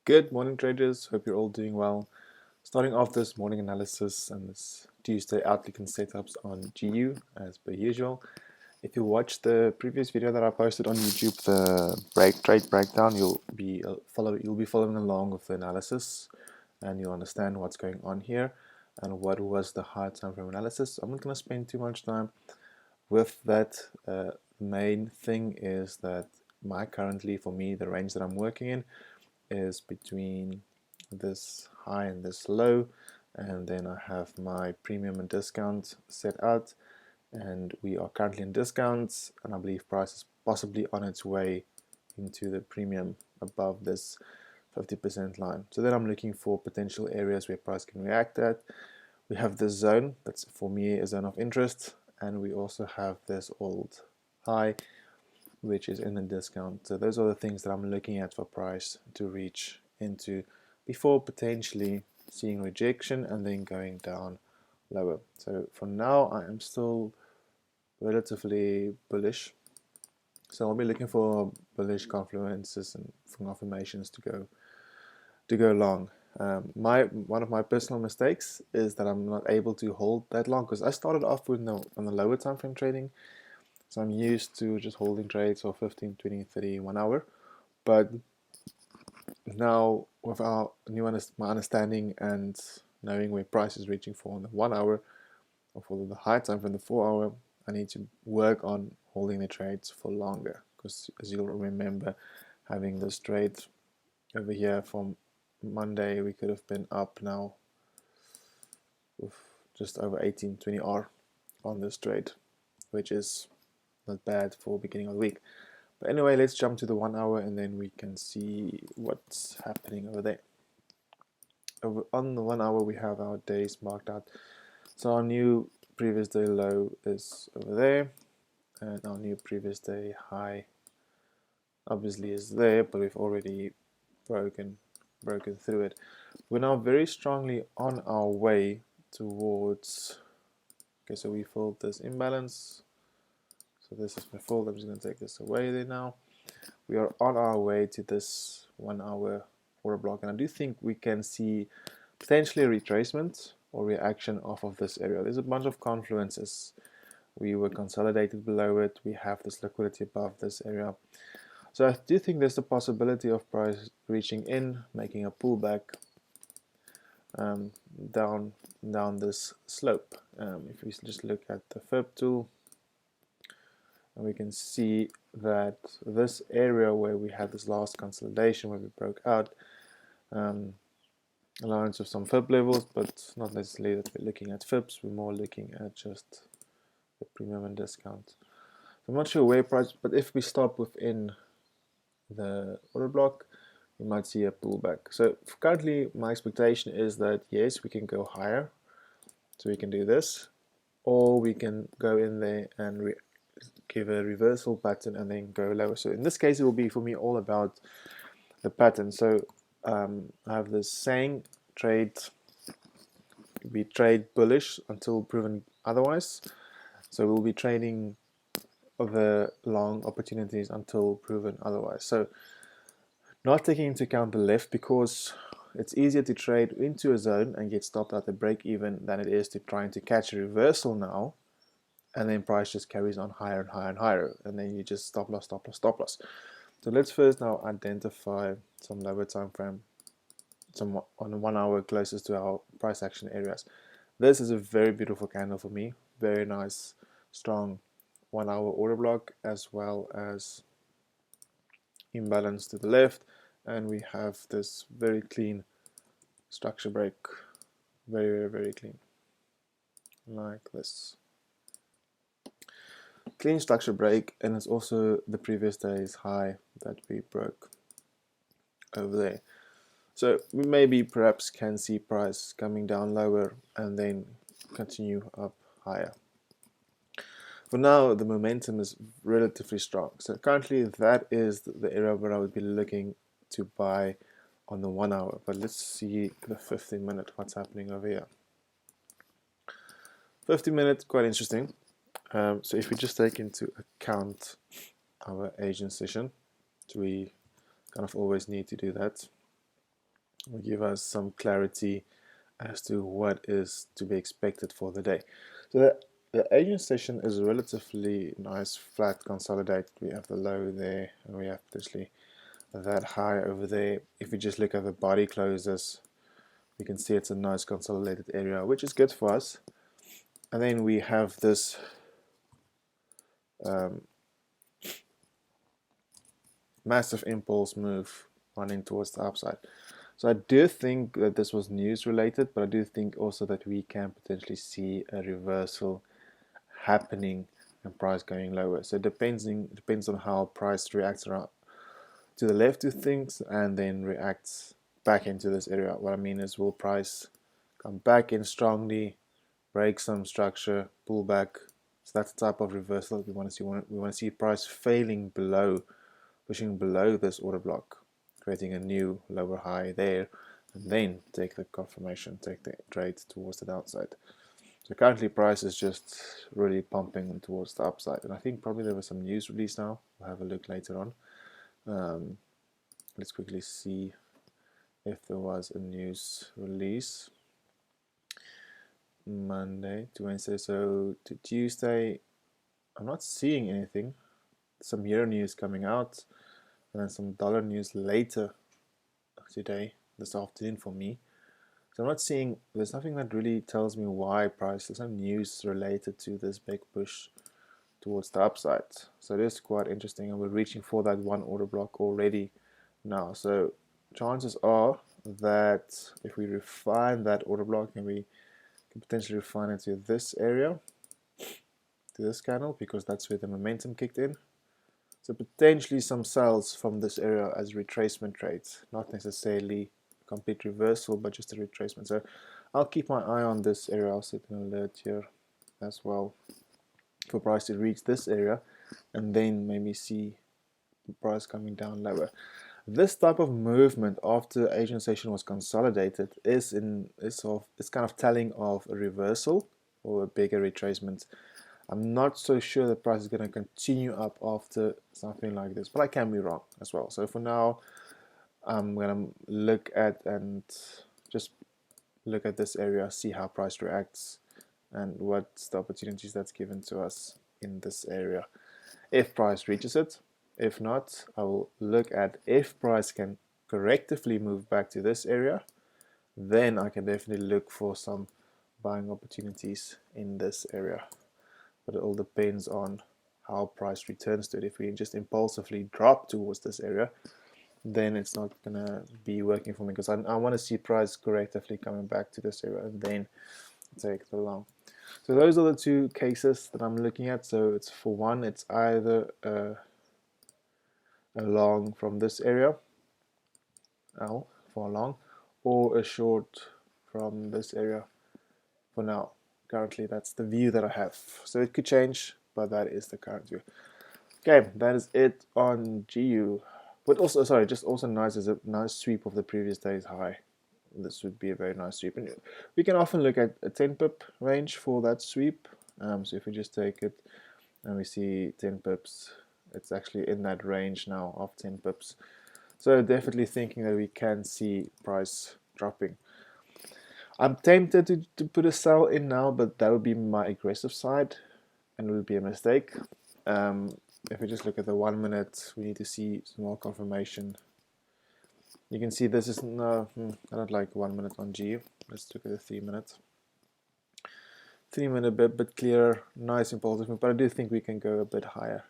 Good morning, traders. Hope you're all doing well. Starting off this morning analysis and this Tuesday outlook and setups on GU as per usual. If you watched the previous video that I posted on YouTube, the trade breakdown, you'll be following along with the analysis, and you'll understand what's going on here and what was the high time frame analysis. I'm not going to spend too much time with that. The main thing is that for me, the range that I'm working in is between this high and this low, and then I have my premium and discount set out, and we are currently in discounts, and I believe price is possibly on its way into the premium above this 50% line. So then I'm looking for potential areas where price can react at. We have this zone that's for me a zone of interest, and we also have this old high which is in the discount. So those are the things that I'm looking at for price to reach into before potentially seeing rejection and then going down lower. So for now I am still relatively bullish. So I'll be looking for bullish confluences and confirmations to go long. One of my personal mistakes is that I'm not able to hold that long because I started off with on the lower time frame trading. So I'm used to just holding trades for 15, 20, 30, 1 hour. But now with my understanding and knowing where price is reaching for on the 1 hour or for the high time from the 4 hour, I need to work on holding the trades for longer. Because as you'll remember, having this trade over here from Monday, we could have been up now with just over 18, 20 R on this trade, which is not bad for beginning of the week. But anyway, let's jump to the 1 hour and then we can see what's happening over there. On the 1 hour, we have our days marked out. So our new previous day low is over there, and our new previous day high obviously is there, but we've already broken through it. We're now very strongly on our way towards, okay, so we filled this imbalance. So this is my fault. I'm just going to take this away there now. We are on our way to this 1 hour order block, and I do think we can see potentially a retracement or reaction off of this area. There's a bunch of confluences. We were consolidated below it. We have this liquidity above this area. So I do think there's the possibility of price reaching in, making a pullback down this slope. If we just look at the FIB tool, and we can see that this area where we had this last consolidation where we broke out, allowance of some FIB levels, but not necessarily that we're looking at FIBs, we're more looking at just the premium and discount. So I'm not sure where price, but if we stop within the order block, we might see a pullback. So currently my expectation is that yes, we can go higher, so we can do this, or we can go in there and give a reversal pattern and then go lower. So in this case, it will be for me all about the pattern. So I have this saying, we trade bullish until proven otherwise. So we'll be trading the long opportunities until proven otherwise. So not taking into account the left, because it's easier to trade into a zone and get stopped at the break even than it is to trying to catch a reversal now, and then price just carries on higher and higher and higher, and then you just stop loss, stop loss, stop loss. So let's first now identify some lower time frame, some on 1 hour closest to our price action areas. This is a very beautiful candle for me, very nice, strong 1 hour order block, as well as imbalance to the left, and we have this very clean structure break, very clean, like this. Clean structure break, and it's also the previous day's high that we broke over there. So we maybe perhaps can see price coming down lower and then continue up higher. For now, the momentum is relatively strong. So currently that is the area where I would be looking to buy on the 1 hour. But let's see the 15-minute, what's happening over here. 15-minute, quite interesting. So if we just take into account our Asian session, so we kind of always need to do that. will give us some clarity as to what is to be expected for the day. So the Asian session is a relatively nice flat consolidate. We have the low there, and we have potentially that high over there. If we just look at the body closes, we can see it's a nice consolidated area, which is good for us. And then we have this massive impulse move running towards the upside. So I do think that this was news related, but I do think also that we can potentially see a reversal happening and price going lower. So it depends on how price reacts around to the left of things and then reacts back into this area. What I mean is, will price come back in strongly, break some structure, pull back? So that's the type of reversal that we want to see. We want to see price failing below, pushing below this order block, creating a new lower high there, and then take the confirmation, take the trade towards the downside. So currently price is just really pumping towards the upside, and I think probably there was some news release now. We'll have a look later on. Let's quickly see if there was a news release. Monday to Wednesday, so to Tuesday, I'm not seeing anything. Some euro news coming out, and then some dollar news later today, this afternoon for me. So I'm not seeing, there's nothing that really tells me why price, there's no news related to this big push towards the upside. So it is quite interesting, and we're reaching for that one order block already now. So chances are that if we refine that order block, and we can potentially refine it to this area, to this candle, because that's where the momentum kicked in. So potentially some sells from this area as retracement trades, not necessarily complete reversal, but just a retracement. So I'll keep my eye on this area. I'll set an alert here as well for price to reach this area, and then maybe see the price coming down lower. This type of movement after Asian session was consolidated is kind of telling of a reversal or a bigger retracement. I'm not so sure the price is going to continue up after something like this, but I can be wrong as well. So for now, I'm going to look at this area, see how price reacts, and what's the opportunities that's given to us in this area. If price reaches it, if not, I will look at if price can correctively move back to this area, then I can definitely look for some buying opportunities in this area. But it all depends on how price returns to it. If we just impulsively drop towards this area, then it's not gonna be working for me, because I want to see price correctively coming back to this area and then take the long. So those are the two cases that I'm looking at. So it's, for one, it's either a long from this area, L for a long, or a short from this area for now. Currently, that's the view that I have. So it could change, but that is the current view. Okay, that is it on GU. But also, sorry, just also nice is a nice sweep of the previous day's high. This would be a very nice sweep. And we can often look at a 10 pip range for that sweep. So if we just take it and we see 10 pips, it's actually in that range now of 10 pips. So definitely thinking that we can see price dropping. I'm tempted to put a sell in now, but that would be my aggressive side, and it would be a mistake. If we just look at the 1 minute, we need to see some more confirmation. You can see this is no, I don't like 1 minute on GU. Let's look at the 3 minute. 3 minute a bit clearer, nice impulsive move, but I do think we can go a bit higher.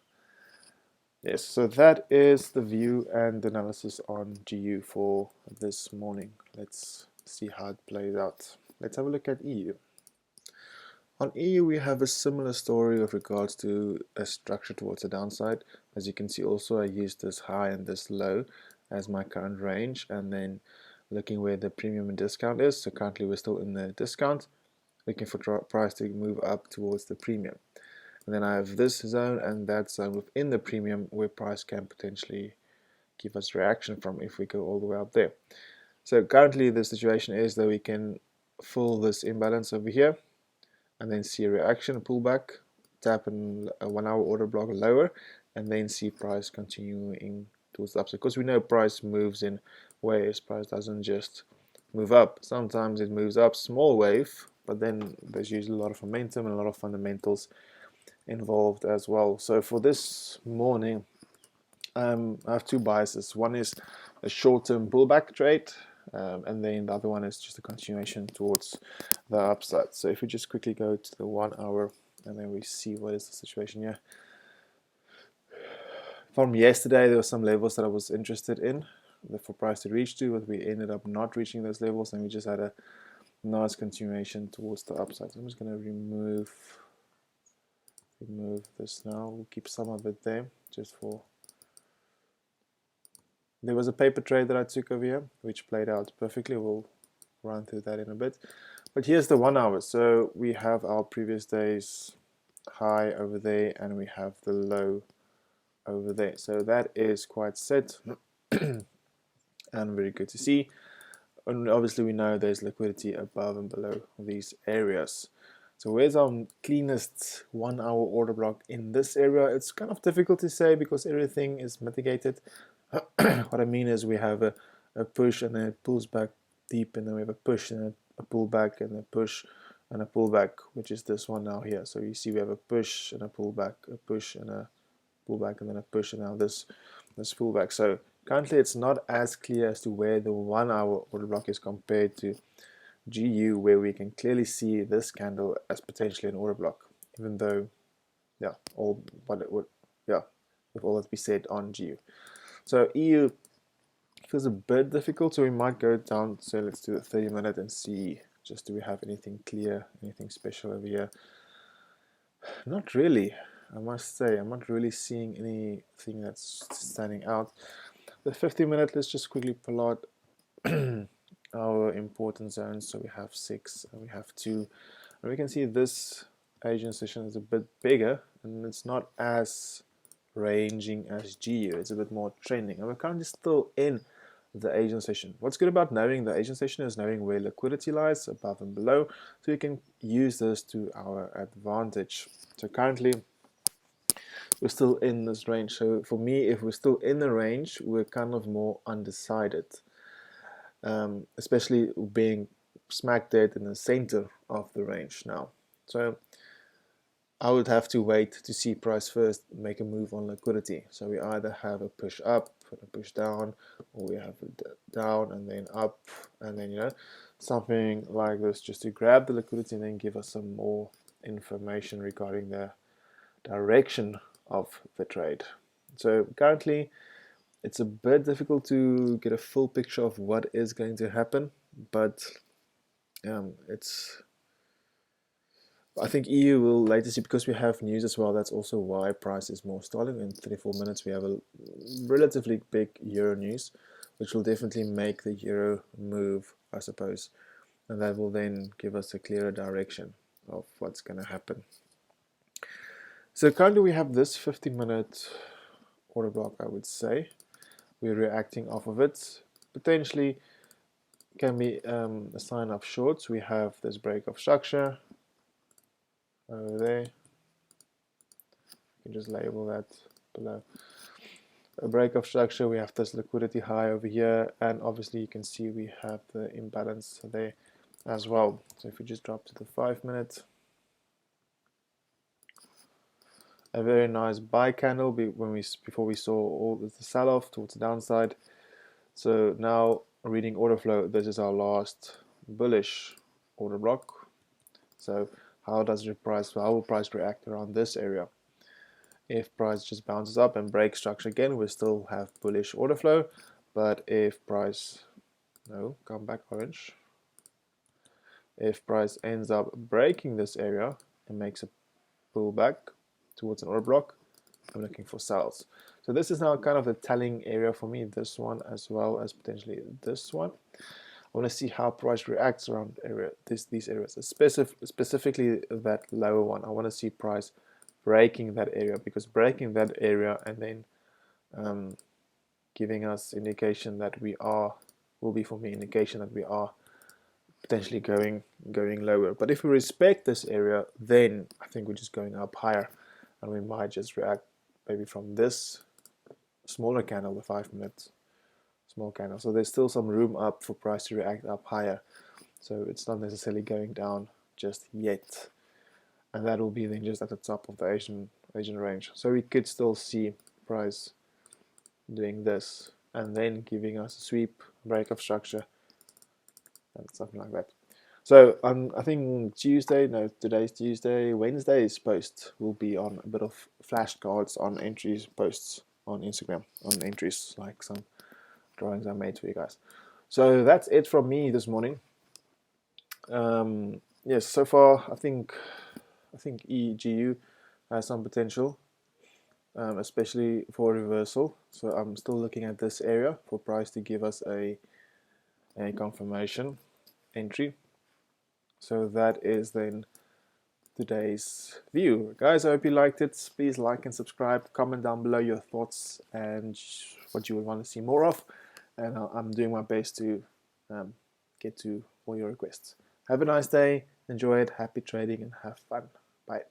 Yes, so that is the view and analysis on GU for this morning. Let's see how it plays out. Let's have a look at EU. On EU, we have a similar story with regards to a structure towards the downside. As you can see, also I used this high and this low as my current range, and then looking where the premium and discount is. So currently we're still in the discount, looking for price to move up towards the premium. And then I have this zone and that zone within the premium where price can potentially give us reaction from if we go all the way up there. So currently the situation is that we can fill this imbalance over here and then see a reaction, pullback, tap in a 1 hour order block lower, and then see price continuing towards the upside, because we know price moves in waves. Price doesn't just move up. Sometimes it moves up, small wave, but then there's usually a lot of momentum and a lot of fundamentals involved as well. So for this morning, I have two biases. One is a short-term pullback trade, and then the other one is just a continuation towards the upside. So if we just quickly go to the 1 hour, and then we see what is the situation here. From yesterday, there were some levels that I was interested in for price to reach to, but we ended up not reaching those levels, and we just had a nice continuation towards the upside. So I'm just going to remove this now. We'll keep some of it there just for. There was a paper trade that I took over here, which played out perfectly. We'll run through that in a bit. But here's the 1 hour. So we have our previous day's high over there, and we have the low over there. So that is quite set and very good to see. And obviously we know there's liquidity above and below these areas. So where's our cleanest 1 hour order block in this area? It's kind of difficult to say because everything is mitigated. What I mean is we have a push and then it pulls back deep, and then we have a push and a pullback and a push and a pullback, which is this one now here. So you see we have a push and a pullback, a push and a pullback, and then a push, and now this pullback. So currently it's not as clear as to where the 1 hour order block is compared to GU, where we can clearly see this candle as potentially an order block, even though with all that we said on GU. So EU feels a bit difficult, so we might go down. So let's do the 30-minute and see, just do we have anything clear, anything special over here? Not really, I must say. I'm not really seeing anything that's standing out. The 50-minute, let's just quickly pull out our important zones. So we have 6 and we have 2, and we can see this Asian session is a bit bigger, and it's not as ranging as GU. It's a bit more trending, and we're currently still in the Asian session. What's good about knowing the Asian session is knowing where liquidity lies above and below, so you can use this to our advantage. So currently we're still in this range. So for me, if we're still in the range, we're kind of more undecided, especially being smack dead in the center of the range now. So I would have to wait to see price first make a move on liquidity. So we either have a push up and a push down, or we have a down and then up, and then something like this, just to grab the liquidity and then give us some more information regarding the direction of the trade. So currently it's a bit difficult to get a full picture of what is going to happen, but I think EU will later see, because we have news as well. That's also why price is more stalling. In 34 minutes we have a relatively big euro news, which will definitely make the euro move, I suppose, and that will then give us a clearer direction of what's going to happen. So currently we have this 50-minute order block. I would say we're reacting off of it. Potentially can be a sign of shorts. We have this break of structure over there. You can just label that below. A break of structure. We have this liquidity high over here, and obviously you can see we have the imbalance there as well. So if we just drop to the 5-minute, a very nice buy candle before we saw all the sell-off towards the downside. So now reading order flow, this is our last bullish order block. So how will price react around this area? If price just bounces up and breaks structure again, we still have bullish order flow. But if price, come back orange. If price ends up breaking this area and makes a pullback towards an order block, I'm looking for sells. So this is now kind of the telling area for me, this one as well as potentially this one. I want to see how price reacts around these areas, specifically that lower one. I want to see price breaking that area, because breaking that area and then giving us indication that will be for me indication that we are potentially going lower. But if we respect this area, then I think we're just going up higher, and we might just react maybe from this smaller candle, the 5 minute small candle. So there's still some room up for price to react up higher. So it's not necessarily going down just yet. And that will be then just at the top of the Asian range. So we could still see price doing this and then giving us a sweep, break of structure, and something like that. So I think today's Tuesday, Wednesday's post will be on a bit of flashcards on entries posts on Instagram, on entries, like some drawings I made for you guys. So that's it from me this morning. Yes, so far I think EGU has some potential, especially for reversal. So I'm still looking at this area for price to give us a confirmation entry. So that is then today's view. Guys, I hope you liked it. Please like and subscribe. Comment down below your thoughts and what you would want to see more of. And I'm doing my best to get to all your requests. Have a nice day. Enjoy it. Happy trading and have fun. Bye.